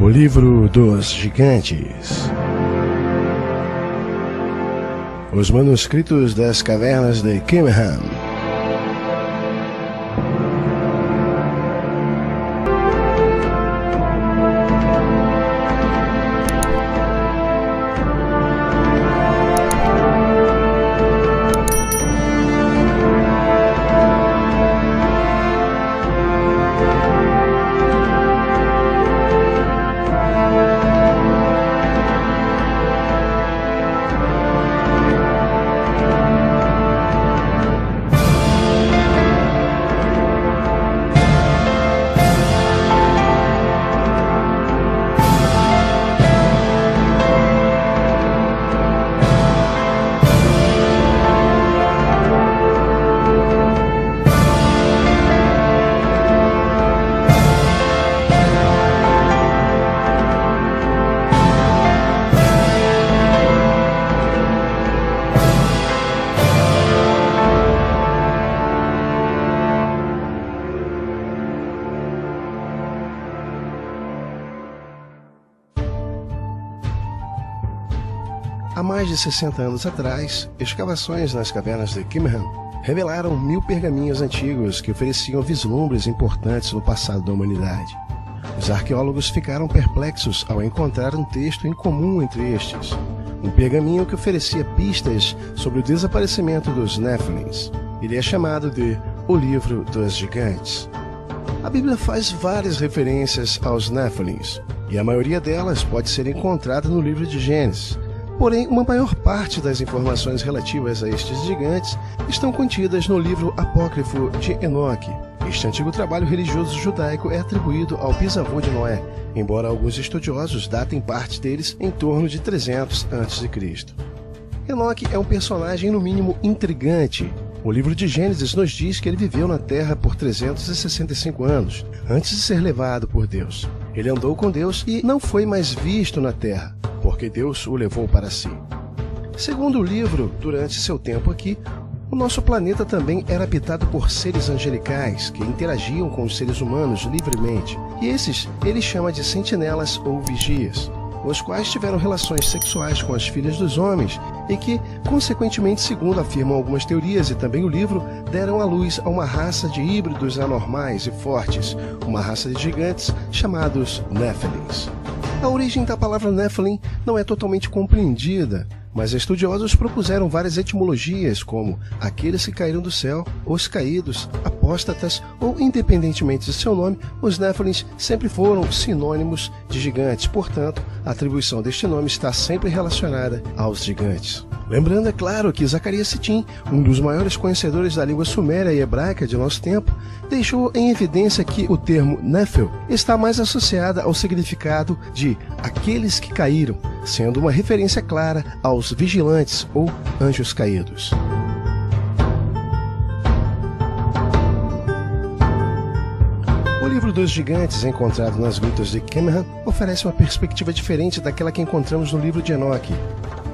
O livro dos gigantes. Os manuscritos das cavernas de Qumran. Há mais de 60 anos atrás, escavações nas cavernas de Qumran revelaram 1000 pergaminhos antigos que ofereciam vislumbres importantes no passado da humanidade. Os arqueólogos ficaram perplexos ao encontrar um texto em comum entre estes, um pergaminho que oferecia pistas sobre o desaparecimento dos Nephilims. Ele é chamado de O Livro dos Gigantes. A Bíblia faz várias referências aos Nephilims, e a maioria delas pode ser encontrada no livro de Gênesis. Porém, uma maior parte das informações relativas a estes gigantes estão contidas no livro apócrifo de Enoque. Este antigo trabalho religioso judaico é atribuído ao bisavô de Noé, embora alguns estudiosos datem parte deles em torno de 300 a.C. Enoque é um personagem no mínimo intrigante. O livro de Gênesis nos diz que ele viveu na Terra por 365 anos, antes de ser levado por Deus. Ele andou com Deus e não foi mais visto na Terra, porque Deus o levou para si. Segundo o livro, durante seu tempo aqui, o nosso planeta também era habitado por seres angelicais que interagiam com os seres humanos livremente, e esses ele chama de sentinelas ou vigias, os quais tiveram relações sexuais com as filhas dos homens e que, consequentemente, segundo afirmam algumas teorias e também o livro, deram à luz a uma raça de híbridos anormais e fortes, uma raça de gigantes chamados Nephilims. A origem da palavra Nephilim não é totalmente compreendida, mas estudiosos propuseram várias etimologias como aqueles que caíram do céu, os caídos, apóstatas ou, independentemente de seu nome, os Nephilims sempre foram sinônimos de gigantes, portanto, a atribuição deste nome está sempre relacionada aos gigantes. Lembrando, é claro, que Zacarias Sitchin, um dos maiores conhecedores da língua suméria e hebraica de nosso tempo, deixou em evidência que o termo Nephil está mais associado ao significado de aqueles que caíram, sendo uma referência clara aos vigilantes ou anjos caídos. O livro dos gigantes, encontrado nas grutas de Qumran, oferece uma perspectiva diferente daquela que encontramos no livro de Enoque.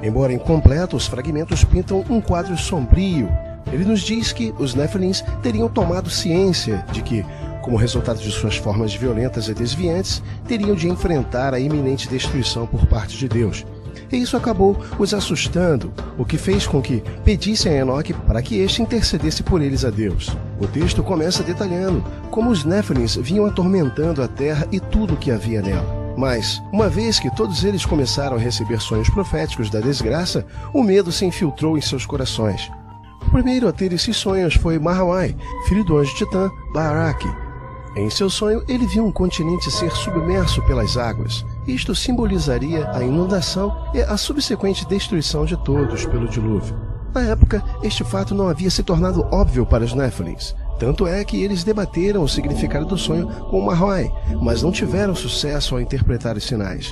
Embora incompleto, os fragmentos pintam um quadro sombrio. Ele nos diz que os Nephilims teriam tomado ciência de que, como resultado de suas formas violentas e desviantes, teriam de enfrentar a iminente destruição por parte de Deus. E isso acabou os assustando, o que fez com que pedissem a Enoque para que este intercedesse por eles a Deus. O texto começa detalhando como os Nephilims vinham atormentando a terra e tudo o que havia nela. Mas, uma vez que todos eles começaram a receber sonhos proféticos da desgraça, o medo se infiltrou em seus corações. O primeiro a ter esses sonhos foi Mahawai, filho do anjo titã Barak. Em seu sonho, ele viu um continente ser submerso pelas águas. Isto simbolizaria a inundação e a subsequente destruição de todos pelo dilúvio. Na época, este fato não havia se tornado óbvio para os Nephilims. Tanto é que eles debateram o significado do sonho com Mahawai, mas não tiveram sucesso ao interpretar os sinais.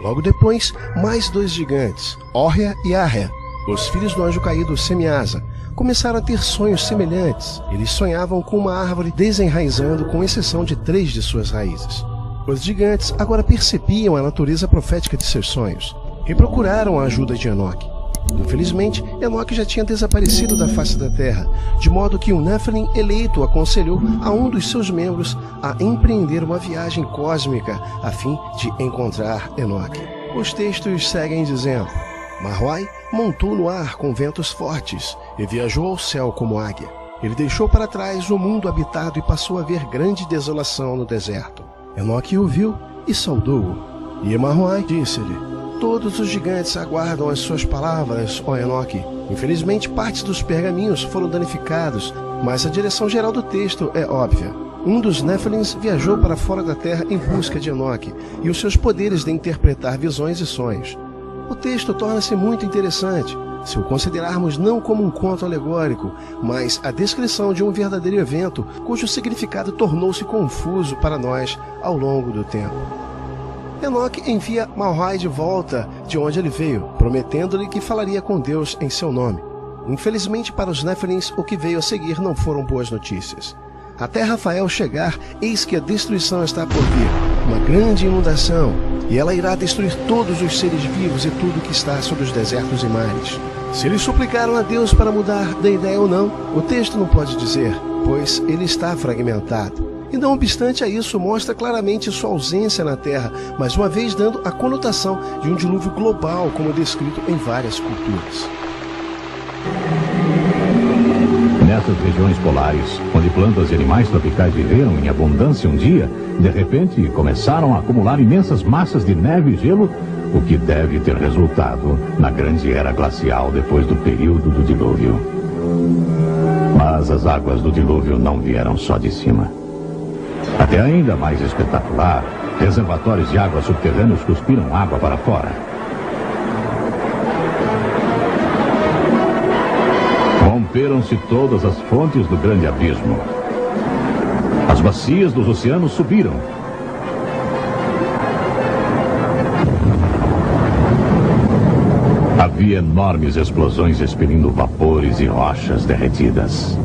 Logo depois, mais 2 gigantes, Órrea e Árrea, os filhos do anjo caído Semiasa, começaram a ter sonhos semelhantes. Eles sonhavam com uma árvore desenraizando, com exceção de 3 de suas raízes. Os gigantes agora percebiam a natureza profética de seus sonhos e procuraram a ajuda de Enoque. Infelizmente, Enoque já tinha desaparecido da face da terra, de modo que um Nephilim eleito aconselhou a um dos seus membros a empreender uma viagem cósmica a fim de encontrar Enoque. Os textos seguem dizendo: Marwai montou no ar com ventos fortes e viajou ao céu como águia. Ele deixou para trás o mundo habitado e passou a ver grande desolação no deserto. Enoque o viu e saudou-o. E Marwai disse-lhe: Todos os gigantes aguardam as suas palavras, ó Enoque. Infelizmente, partes dos pergaminhos foram danificados, mas a direção geral do texto é óbvia. Um dos Nephilims viajou para fora da terra em busca de Enoque e os seus poderes de interpretar visões e sonhos. O texto torna-se muito interessante, se o considerarmos não como um conto alegórico, mas a descrição de um verdadeiro evento cujo significado tornou-se confuso para nós ao longo do tempo. Enoque envia Marwai de volta de onde ele veio, prometendo-lhe que falaria com Deus em seu nome. Infelizmente para os Nephilims, o que veio a seguir não foram boas notícias. Até Rafael chegar, eis que a destruição está por vir, uma grande inundação, e ela irá destruir todos os seres vivos e tudo que está sobre os desertos e mares. Se eles suplicaram a Deus para mudar de ideia ou não, o texto não pode dizer, pois ele está fragmentado. E não obstante a isso, mostra claramente sua ausência na Terra, mais uma vez dando a conotação de um dilúvio global, como descrito em várias culturas. Nessas regiões polares, onde plantas e animais tropicais viveram em abundância um dia, de repente começaram a acumular imensas massas de neve e gelo, o que deve ter resultado na grande era glacial depois do período do dilúvio. Mas as águas do dilúvio não vieram só de cima. Até ainda mais espetacular, reservatórios de água subterrâneos cuspiram água para fora. Romperam-se todas as fontes do grande abismo. As bacias dos oceanos subiram. Havia enormes explosões expelindo vapores e rochas derretidas.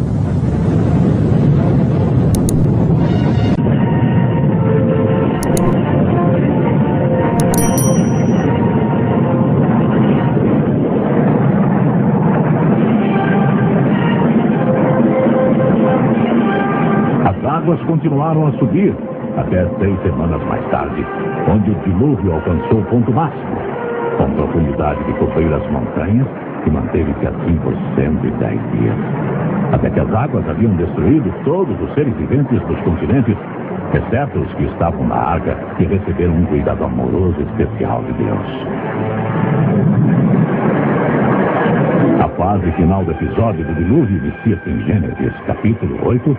Continuaram a subir até 6 semanas mais tarde, onde o dilúvio alcançou o ponto máximo, com profundidade de cobrir as montanhas, que manteve-se assim por 110 dias, até que as águas haviam destruído todos os seres viventes dos continentes, exceto os que estavam na arca e receberam um cuidado amoroso e especial de Deus. A fase final do episódio do dilúvio inicia-se em Gênesis, capítulo 8,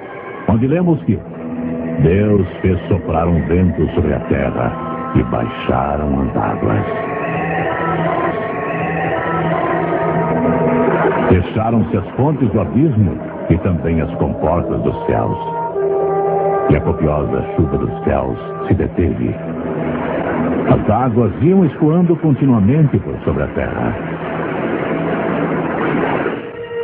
onde lemos que Deus fez soprar um vento sobre a terra e baixaram as águas. Fecharam-se as fontes do abismo e também as comportas dos céus. E a copiosa chuva dos céus se deteve. As águas iam escoando continuamente por sobre a terra.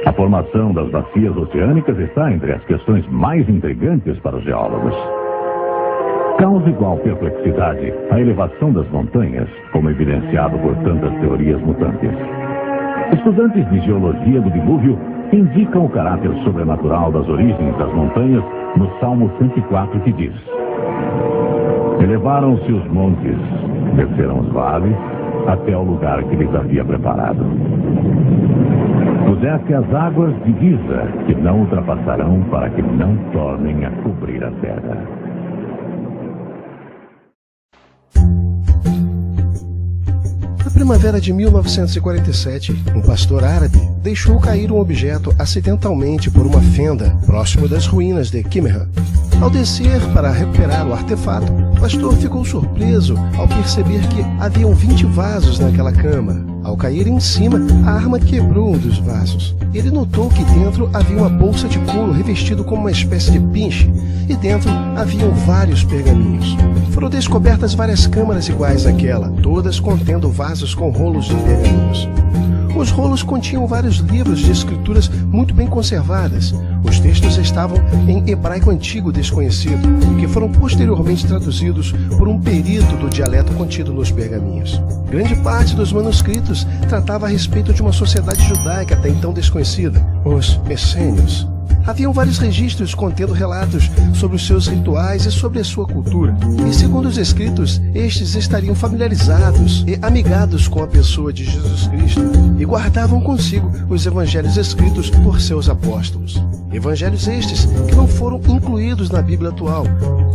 A formação das bacias oceânicas está entre as questões mais intrigantes para os geólogos. Causa igual perplexidade a elevação das montanhas, como evidenciado por tantas teorias mutantes. Estudantes de geologia do dilúvio indicam o caráter sobrenatural das origens das montanhas no Salmo 104, que diz: Elevaram-se os montes, desceram os vales, até o lugar que lhes havia preparado. Puseste as águas divisa, que não ultrapassarão, para que não tornem a cobrir a terra. Na primavera de 1947, um pastor árabe deixou cair um objeto acidentalmente por uma fenda próximo das ruínas de Qumran. Ao descer para recuperar o artefato, o pastor ficou surpreso ao perceber que haviam 20 vasos naquela câmara. Ao cair em cima, a arma quebrou um dos vasos. Ele notou que dentro havia uma bolsa de couro revestido como uma espécie de pinche, e dentro haviam vários pergaminhos. Foram descobertas várias câmaras iguais àquela, todas contendo vasos com rolos de pergaminhos. Os rolos continham vários livros de escrituras muito bem conservadas. Os textos estavam em hebraico antigo desconhecido, que foram posteriormente traduzidos por um perito do dialeto contido nos pergaminhos. Grande parte dos manuscritos tratava a respeito de uma sociedade judaica até então desconhecida, os essênios. Haviam vários registros contendo relatos sobre os seus rituais e sobre a sua cultura. E segundo os escritos, estes estariam familiarizados e amigados com a pessoa de Jesus Cristo e guardavam consigo os evangelhos escritos por seus apóstolos. Evangelhos estes que não foram incluídos na Bíblia atual,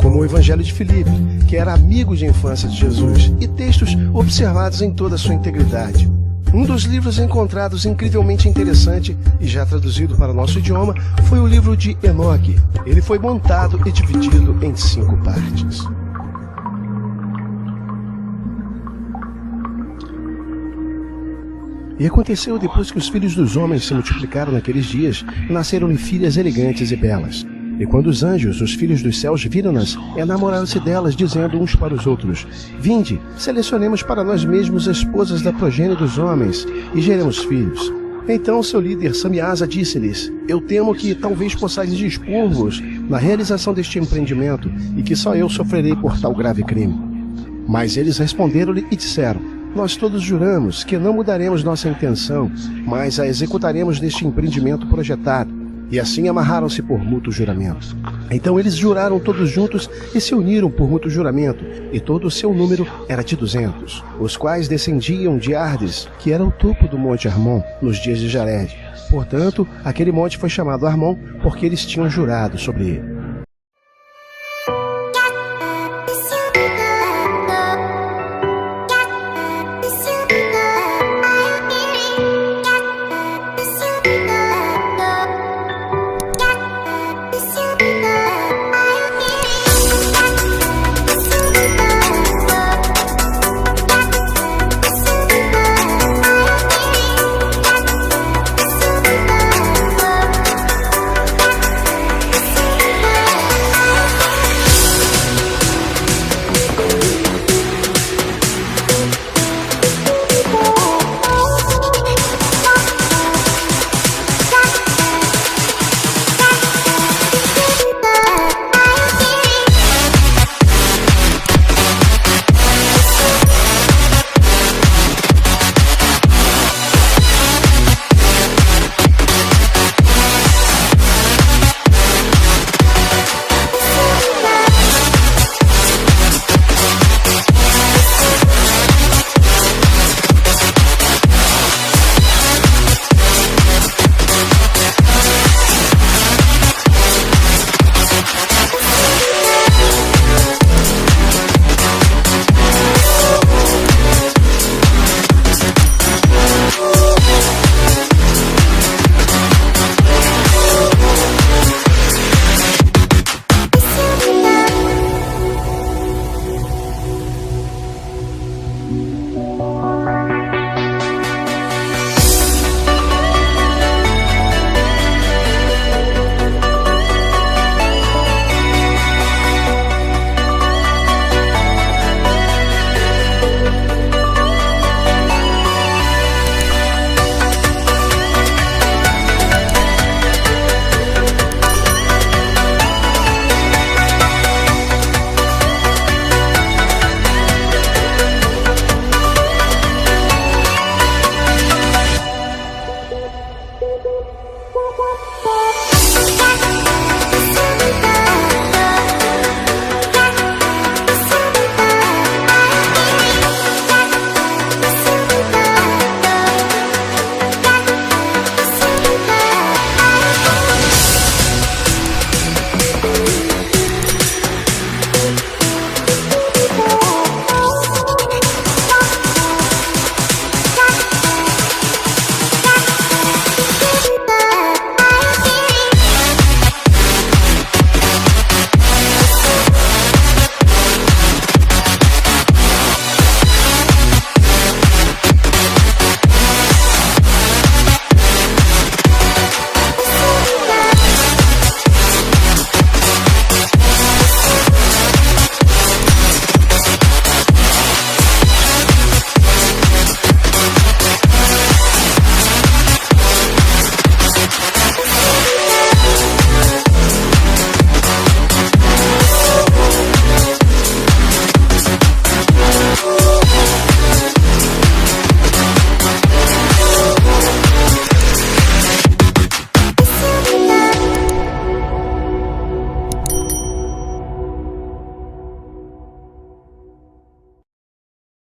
como o Evangelho de Filipe, que era amigo de infância de Jesus, e textos observados em toda a sua integridade. Um dos livros encontrados incrivelmente interessante e já traduzido para o nosso idioma foi o livro de Enoque. Ele foi montado e dividido em 5 partes. E aconteceu depois que os filhos dos homens se multiplicaram naqueles dias, nasceram-lhe filhas elegantes e belas. E quando os anjos, os filhos dos céus, viram-nas, enamoraram-se delas, dizendo uns para os outros: Vinde, selecionemos para nós mesmos esposas da progênie dos homens, e geremos filhos. Então seu líder, Samiasa, disse-lhes: Eu temo que talvez possais dispor-vos na realização deste empreendimento, e que só eu sofrerei por tal grave crime. Mas eles responderam-lhe e disseram: Nós todos juramos que não mudaremos nossa intenção, mas a executaremos neste empreendimento projetado. E assim amarraram-se por mútuo juramento. Então eles juraram todos juntos e se uniram por mútuo juramento, e todo o seu número era de 200, os quais descendiam de Ardes, que era o topo do monte Armon, nos dias de Jared. Portanto, aquele monte foi chamado Armon, porque eles tinham jurado sobre ele.